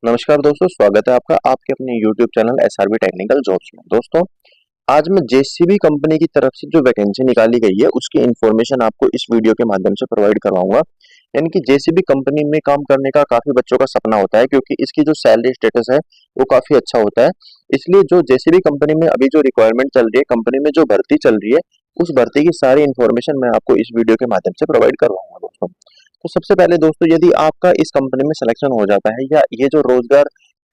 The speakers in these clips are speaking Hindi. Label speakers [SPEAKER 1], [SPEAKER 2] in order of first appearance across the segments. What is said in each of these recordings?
[SPEAKER 1] नमस्कार दोस्तों, स्वागत है आपका आपके अपने YouTube channel SRB technical jobs में। दोस्तों, आज मैं जेसीबी कंपनी की तरफ से जो वैकेंसी निकाली गई है उसकी इन्फॉर्मेशन आपको इस वीडियो के माध्यम से प्रोवाइड करवाऊंगा। यानी कि जेसीबी कंपनी में काम करने का काफी बच्चों का सपना होता है, क्योंकि इसकी जो सैलरी स्टेटस है वो काफी अच्छा होता है। इसलिए जो जेसीबी कंपनी में अभी जो रिक्वायरमेंट चल रही है, कंपनी में जो भर्ती चल रही है, उस भर्ती की सारी इन्फॉर्मेशन मैं आपको इस वीडियो के माध्यम से प्रोवाइड करवाऊंगा दोस्तों। तो सबसे पहले दोस्तों, यदि आपका इस कंपनी में सिलेक्शन हो जाता है, या ये जो रोजगार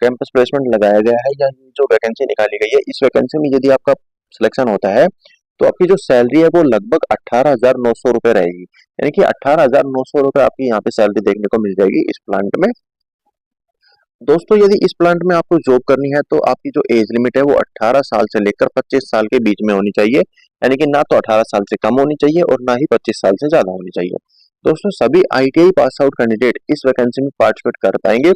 [SPEAKER 1] कैंपस प्लेसमेंट लगाया गया है, या ये जो वैकेंसी निकाली गई है, इस वैकेंसी में यदि आपका सिलेक्शन होता है, तो आपकी जो सैलरी है वो लगभग 18,900 रुपए रहेगी। यानी कि 18,900 रुपए आपकी यहाँ पे सैलरी देखने को मिल जाएगी इस प्लांट में। दोस्तों, यदि इस प्लांट में आपको जॉब करनी है तो आपकी जो एज लिमिट है वो 18 साल से लेकर 25 साल के बीच में होनी चाहिए। यानी कि ना तो 18 साल से कम होनी चाहिए और ना ही 25 साल से ज्यादा होनी चाहिए। दोस्तों, सभी आईटीआई पास आउट कैंडिडेट इस वैकेंसी में पार्टिसिपेट कर पाएंगे।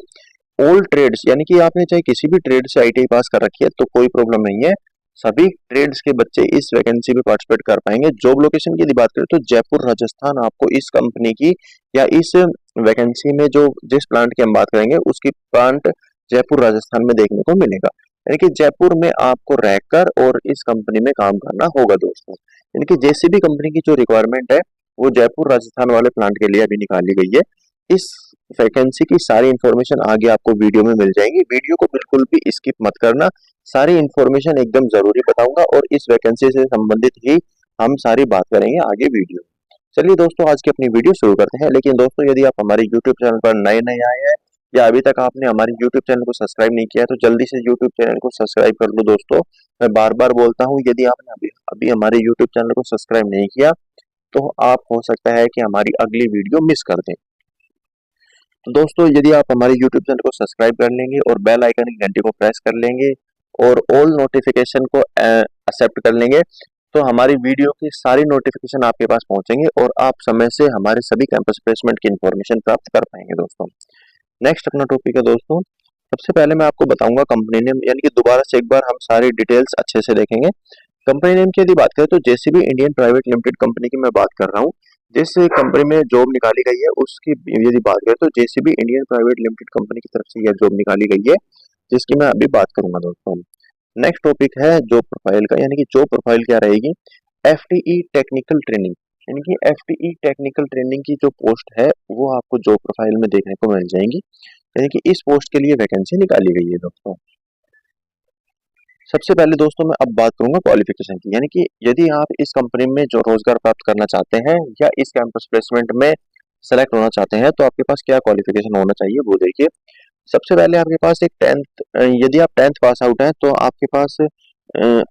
[SPEAKER 1] ऑल ट्रेड्स, यानी कि आपने चाहे किसी भी ट्रेड से आईटीआई पास कर रखी है तो कोई प्रॉब्लम नहीं है। सभी ट्रेड्स के बच्चे इस वैकेंसी में पार्टिसिपेट कर पाएंगे। जॉब लोकेशन की यदि बात करें तो जयपुर राजस्थान आपको इस कंपनी की, या इस वैकेंसी में जो जिस प्लांट की हम बात करेंगे उसकी प्लांट जयपुर राजस्थान में देखने को मिलेगा। यानी कि जयपुर में आपको रहकर और इस कंपनी में काम करना होगा दोस्तों। यानी कि जेसीबी कंपनी की जो रिक्वायरमेंट है वो जयपुर राजस्थान वाले प्लांट के लिए अभी निकाली गई है। इस वैकेंसी की सारी इन्फॉर्मेशन आगे आपको वीडियो में मिल जाएगी। वीडियो को बिल्कुल भी स्किप मत करना, सारी इन्फॉर्मेशन एकदम जरूरी बताऊंगा और इस वैकेंसी से संबंधित ही हम सारी बात करेंगे आगे वीडियो। चलिए दोस्तों, आज की अपनी वीडियो शुरू करते हैं। लेकिन दोस्तों, यदि आप हमारे यूट्यूब चैनल पर नए नए आए हैं, या अभी तक आपने हमारे यूट्यूब चैनल को सब्सक्राइब नहीं किया है, तो जल्दी से यूट्यूब चैनल को सब्सक्राइब कर लो दोस्तों। मैं बार बार बोलता हूँ, यदि आपने अभी अभी हमारे यूट्यूब चैनल को सब्सक्राइब नहीं किया तो आप हो सकता है कि हमारी अगली वीडियो मिस कर दें। तो दोस्तों, यदि आप हमारे YouTube चैनल को सब्सक्राइब कर लेंगे और बेल आइकन की घंटी को प्रेस कर लेंगे और ऑल नोटिफिकेशन को एक्सेप्ट कर लेंगे, तो हमारी वीडियो की सारी नोटिफिकेशन आपके पास पहुंचेंगे और आप समय से हमारे सभी कैंपस प्लेसमेंट की इन्फॉर्मेशन प्राप्त कर पाएंगे दोस्तों। नेक्स्ट अपना टॉपिक है दोस्तों। सबसे पहले मैं आपको बताऊंगा कंपनी नेम, यानी कि दोबारा से एक बार हम सारी डिटेल्स अच्छे से देखेंगे। कंपनी नेम की यदि बात करें तो JCB Indian private limited company की मैं बात कर रहा हूँ। जिस कंपनी में जॉब निकाली गई है उसकी यदि बात करें तो JCB Indian private limited company की तरफ से यह जॉब निकाली गई है, जिसकी मैं अभी बात करूंगा दोस्तों। नेक्स्ट टॉपिक है जॉब प्रोफाइल का, यानी कि जॉब प्रोफाइल क्या रहेगी। एफटीई टेक्निकल ट्रेनिंग, यानी कि एफटीई टेक्निकल ट्रेनिंग की जो पोस्ट है वो आपको जॉब प्रोफाइल में देखने को मिल जाएंगी। यानी कि इस पोस्ट के लिए वैकेंसी निकाली गई है दोस्तों। सबसे पहले दोस्तों मैं अब बात करूंगा क्वालिफिकेशन की, यानी कि यदि आप इस कंपनी में जो रोजगार प्राप्त करना चाहते हैं या इस कैंपस प्लेसमेंट में सेलेक्ट होना चाहते हैं तो आपके पास क्या क्वालिफिकेशन होना चाहिए वो देखिए। सबसे पहले आपके पास एक टेंथ, यदि आप टेंथ पास आउट हैं तो आपके पास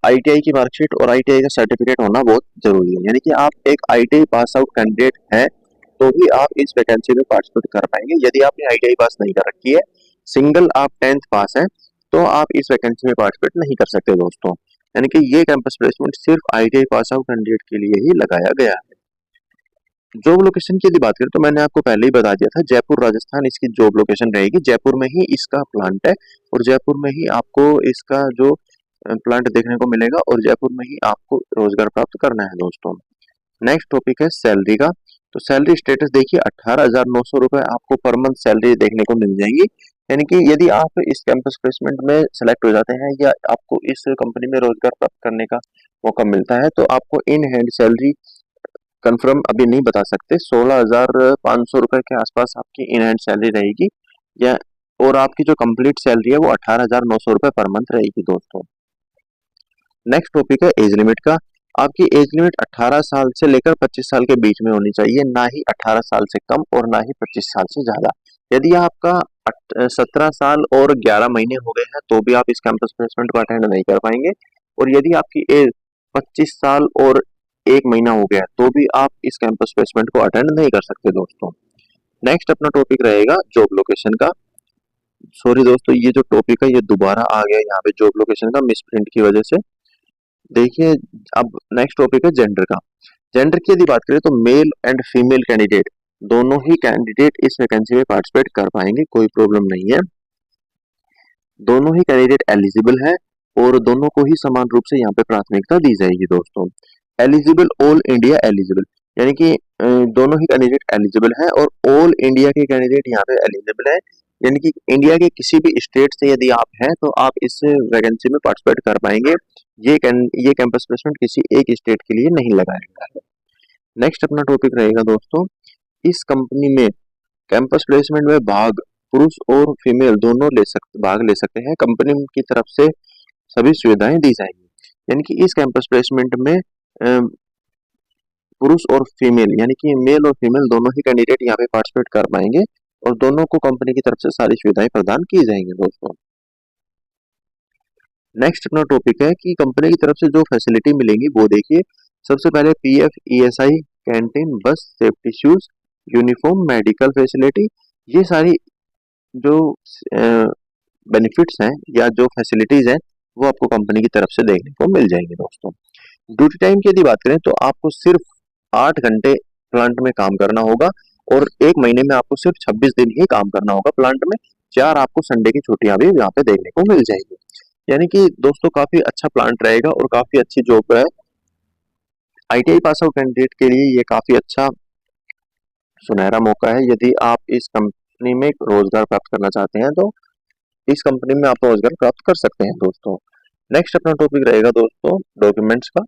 [SPEAKER 1] आईटीआई की मार्कशीट और आईटीआई का सर्टिफिकेट होना बहुत जरूरी है। यानी कि आप एक आईटीआई पास आउट कैंडिडेट हैं तो ही आप इस वैकेंसी में पार्टिसिपेट कर पाएंगे। यदि आपने आईटीआई पास नहीं कर रखी है, सिंगल आप टेंथ पास हैं, तो आप इस वैकेंसी में पार्टिसिपेट नहीं कर सकते दोस्तों। यानी कि ये कैंपस प्लेसमेंट सिर्फ आईटीआई पास आउट कैंडिडेट के लिए ही लगाया गया है। जॉब लोकेशन की यदि बात करें तो मैंने आपको पहले ही बता दिया था, जयपुर राजस्थान इसकी जॉब लोकेशन रहेगी। जयपुर में ही इसका प्लांट है और जयपुर में ही आपको इसका जो प्लांट देखने को मिलेगा और जयपुर में ही आपको रोजगार प्राप्त करना है दोस्तों। नेक्स्ट टॉपिक है सैलरी का। तो सैलरी स्टेटस देखिए, 18,900 रुपए आपको पर मंथ सैलरी देखने को मिल जाएंगी। यानी कि यदि आप इस कैंपस प्लेसमेंट में सेलेक्ट हो जाते हैं या आपको इस कंपनी में रोजगार प्राप्त करने का मौका मिलता है तो आपको इन हैंड सैलरी कंफर्म अभी नहीं बता सकते, 16,500 रुपए के आसपास आपकी इन हैंड सैलरी रहेगी, या और आपकी जो कंप्लीट सैलरी है वो 18,900 रुपए पर मंथ रहेगी दोस्तों। नेक्स्ट टॉपिक है एज लिमिट का। आपकी एज लिमिट 18 साल से लेकर 25 साल के बीच में होनी चाहिए, ना ही 18 साल से कम और ना ही 25 साल से ज्यादा। यदि आपका 17 साल और 11 महीने हो गए हैं तो भी आप इस कैंपस प्लेसमेंट को अटेंड नहीं कर पाएंगे, और यदि आपकी एज 25 साल और 1 महीना हो गया तो भी आप इस कैंपस प्लेसमेंट को अटेंड नहीं कर सकते दोस्तों। नेक्स्ट अपना टॉपिक रहेगा जॉब लोकेशन का। सॉरी दोस्तों, ये जो टॉपिक है ये दोबारा आ गया यहाँ पे जॉब लोकेशन का मिसप्रिंट की वजह से। देखिए, अब नेक्स्ट टॉपिक है जेंडर का। जेंडर की यदि बात करें तो मेल एंड फीमेल कैंडिडेट दोनों ही कैंडिडेट इस वैकेंसी में पार्टिसिपेट कर पाएंगे, कोई प्रॉब्लम नहीं है। दोनों ही कैंडिडेट एलिजिबल है और दोनों को ही समान रूप से यहाँ पे प्राथमिकता दी जाएगी दोस्तों। एलिजिबल, ऑल इंडिया एलिजिबल, यानी कि दोनों ही कैंडिडेट एलिजिबल हैं और ऑल इंडिया के कैंडिडेट यहाँ पे एलिजिबल है। यानी कि इंडिया के किसी भी स्टेट से यदि आप हैं तो आप इस वैकेंसी में पार्टिसिपेट कर पाएंगे। ये कैंपस प्लेसमेंट किसी एक स्टेट के लिए नहीं लगाया गया है। नेक्स्ट अपना टॉपिक रहेगा दोस्तों, इस कंपनी में कैंपस प्लेसमेंट में पुरुष और फीमेल दोनों भाग ले सकते हैं। कंपनी की तरफ से सभी सुविधाएं दी जाएंगी। यानी कि इस कैंपस प्लेसमेंट में पुरुष और फीमेल यानी कि मेल और फीमेल दोनों ही कैंडिडेट यहाँ पे पार्टिसिपेट कर पाएंगे और दोनों को कंपनी की तरफ से सारी सुविधाएं प्रदान की जाएंगी दोस्तों। नेक्स्ट अपना टॉपिक है कि कंपनी की तरफ से जो फैसिलिटी मिलेंगी वो देखिए। सबसे पहले पीएफ, ईएसआई, कैंटीन, बस, safety shoes, uniform, medical facility, ये सारी जो बेनिफिट्स हैं या जो फैसिलिटीज हैं वो आपको कंपनी की तरफ से देखने को मिल जाएंगे दोस्तों। ड्यूटी टाइम की यदि बात करें तो आपको सिर्फ 8 घंटे प्लांट में काम करना होगा और एक महीने में आपको सिर्फ 26 दिन ही काम करना होगा प्लांट में। 4 आपको संडे की छुट्टियां भी यहाँ पे देखने को मिल जाएगी। यानी कि दोस्तों काफी अच्छा प्लांट रहेगा और काफी अच्छी जॉब है। आईटीआई पास आउट कैंडिडेट के लिए ये काफी अच्छा सुनहरा मौका है। यदि आप इस कंपनी में रोजगार प्राप्त करना चाहते हैं तो इस कंपनी में आप रोजगार प्राप्त कर सकते हैं दोस्तों। नेक्स्ट अपना टॉपिक रहेगा दोस्तों डॉक्यूमेंट्स का,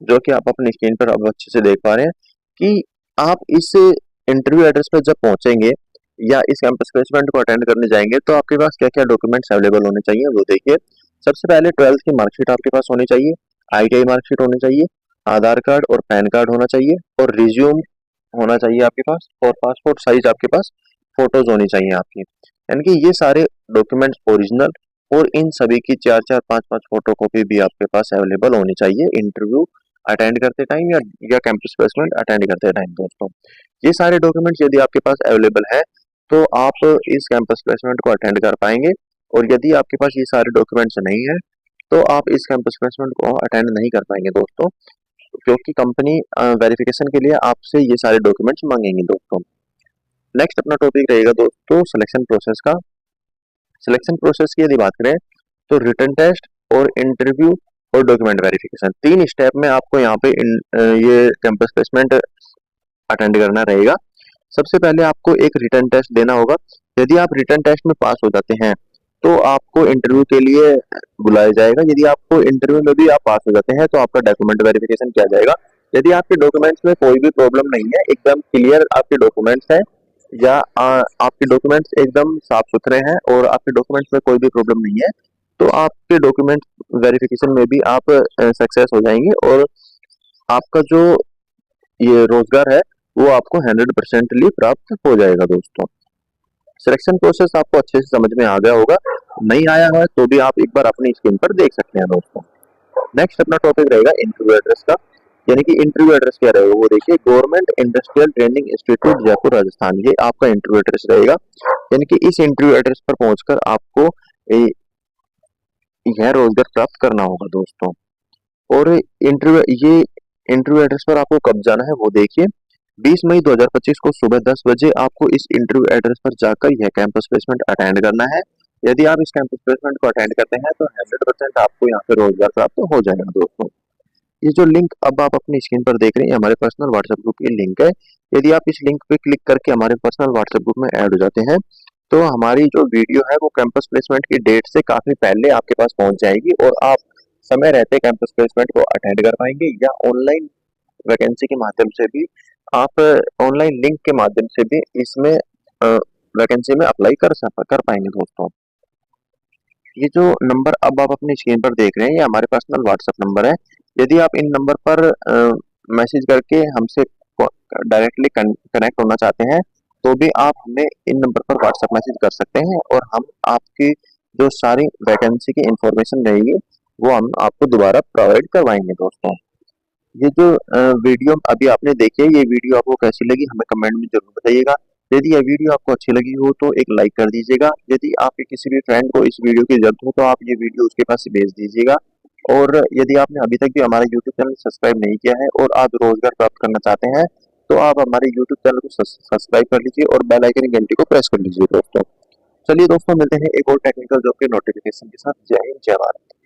[SPEAKER 1] जो कि आप अपनी स्क्रीन पर अब अच्छे से देख पा रहे हैं कि आप इस इंटरव्यू एड्रेस पर जब पहुंचेंगे या इस कैंपस प्लेसमेंट को अटेंड करने जाएंगे तो आपके पास क्या क्या डॉक्यूमेंट्स अवेलेबल होने चाहिए वो देखिए। सबसे पहले 12th की मार्कशीट आपके पास होनी चाहिए, आईटीआई मार्कशीट होनी चाहिए, आधार कार्ड और पैन कार्ड होना चाहिए और रिज्यूम होना चाहिए आपके पास और पासपोर्ट साइज आपके पास फोटोज होनी चाहिए आपकी। यानी कि ये सारे डॉक्यूमेंट्स ओरिजिनल और इन सभी की 4-4, 5-5 फोटो कॉपी भी आपके पास अवेलेबल होनी चाहिए इंटरव्यू अटेंड करते टाइम या कैंपस प्लेसमेंट अटेंड करते टाइम दोस्तों। ये सारे डॉक्यूमेंट्स यदि आपके पास अवेलेबल है तो आप इस कैंपस प्लेसमेंट को अटेंड कर पाएंगे और यदि आपके पास ये सारे डॉक्यूमेंट्स नहीं है तो आप इस कैंपस प्लेसमेंट को अटेंड नहीं कर पाएंगे दोस्तों, क्योंकि कंपनी वेरिफिकेशन के लिए आपसे ये सारे डॉक्यूमेंट्स मांगेंगे दोस्तों। नेक्स्ट अपना टॉपिक रहेगा दोस्तों सिलेक्शन प्रोसेस का। सिलेक्शन प्रोसेस की यदि बात करें तो रिटन टेस्ट और इंटरव्यू और डॉक्यूमेंट वेरिफिकेशन 3 स्टेप में आपको यहाँ पे ये कैंपस प्लेसमेंट अटेंड करना रहेगा। सबसे पहले आपको एक रिटन टेस्ट देना होगा। यदि आप रिटन टेस्ट में पास हो जाते हैं तो आपको इंटरव्यू के लिए बुलाया जाएगा। यदि आपको इंटरव्यू में भी आप पास हो जाते हैं तो आपका डॉक्यूमेंट वेरिफिकेशन किया जाएगा। यदि आपके डॉक्यूमेंट्स में कोई भी प्रॉब्लम नहीं है, एकदम क्लियर आपके डॉक्यूमेंट्स हैं या आपके डॉक्यूमेंट्स एकदम साफ सुथरे हैं और आपके डॉक्यूमेंट्स में कोई भी प्रॉब्लम नहीं है तो आपके डॉक्यूमेंट वेरिफिकेशन में भी आप सक्सेस हो जाएंगे और आपका जो ये रोजगार है वो आपको 100% प्राप्त हो जाएगा दोस्तों। सिलेक्शन प्रोसेस आपको अच्छे से समझ में आ गया होगा, नहीं आया है तो भी आप एक बार अपनी स्क्रीन पर देख सकते हैं दोस्तों। नेक्स्ट अपना टॉपिक रहेगा इंटरव्यू एड्रेस का। यानी कि इंटरव्यू एड्रेस क्या रहेगा वो देखिए। Government industrial training institute Jaipur Rajasthan, ये आपका इंटरव्यू एड्रेस रहेगा। यानी कि इस इंटरव्यू एड्रेस पर पहुंचकर आपको यह रोजगार प्राप्त करना होगा दोस्तों। और इंटरव्यू एड्रेस पर आपको कब जाना है वो देखिए। 20 मई 2025 को सुबह 10 बजे आपको इस इंटरव्यू एड्रेस पर जाकर यह कैंपस प्लेसमेंट अटेंड करना है। यदि आप इस कैंपस प्लेसमेंट को अटेंड करते हैं तो 100% आपको यहाँ पे रोजगार प्राप्त हो जाएगा दोस्तों। ये जो लिंक अब आप अपनी स्क्रीन पर देख रहे हैं हमारे पर्सनल व्हाट्सएप ग्रुप की लिंक है। यदि आप इस लिंक पे क्लिक करके हमारे पर्सनल व्हाट्सएप ग्रुप में ऐड हो जाते हैं तो हमारी जो वीडियो है वो कैंपस प्लेसमेंट की डेट से काफी पहले आपके पास पहुंच जाएगी और आप समय रहते कैंपस प्लेसमेंट को अटेंड कर पाएंगे या ऑनलाइन वैकेंसी के माध्यम से भी आप ऑनलाइन लिंक के माध्यम से भी इसमें वैकेंसी में अप्लाई कर पाएंगे दोस्तों। ये जो नंबर अब आप अपनी स्क्रीन पर देख रहे हैं ये हमारे पर्सनल व्हाट्सएप नंबर है। यदि आप इन नंबर पर मैसेज करके हमसे डायरेक्टली कनेक्ट होना चाहते हैं तो भी आप हमें इन नंबर पर व्हाट्सएप मैसेज कर सकते हैं और हम आपकी जो सारी वैकेंसी की इंफॉर्मेशन रहेगी वो हम आपको दोबारा प्रोवाइड करवाएंगे दोस्तों। ये जो वीडियो अभी आपने देखी है ये वीडियो आपको कैसी लगी हमें कमेंट में जरूर बताइएगा। यदि यह वीडियो आपको अच्छी लगी हो तो एक लाइक कर दीजिएगा। यदि आपके किसी भी फ्रेंड को इस वीडियो की जरूरत हो तो आप ये वीडियो उसके पास भेज दीजिएगा। और यदि आपने अभी तक भी हमारा यूट्यूब चैनल सब्सक्राइब नहीं किया है और आप रोजगार प्राप्त करना चाहते हैं तो आप हमारे यूट्यूब चैनल को सब्सक्राइब कर लीजिए और बेल आइकन की घंटी को प्रेस कर लीजिए दोस्तों। चलिए दोस्तों मिलते हैं एक और टेक्निकल जॉब के नोटिफिकेशन के साथ। जय हिंद, जय भारत।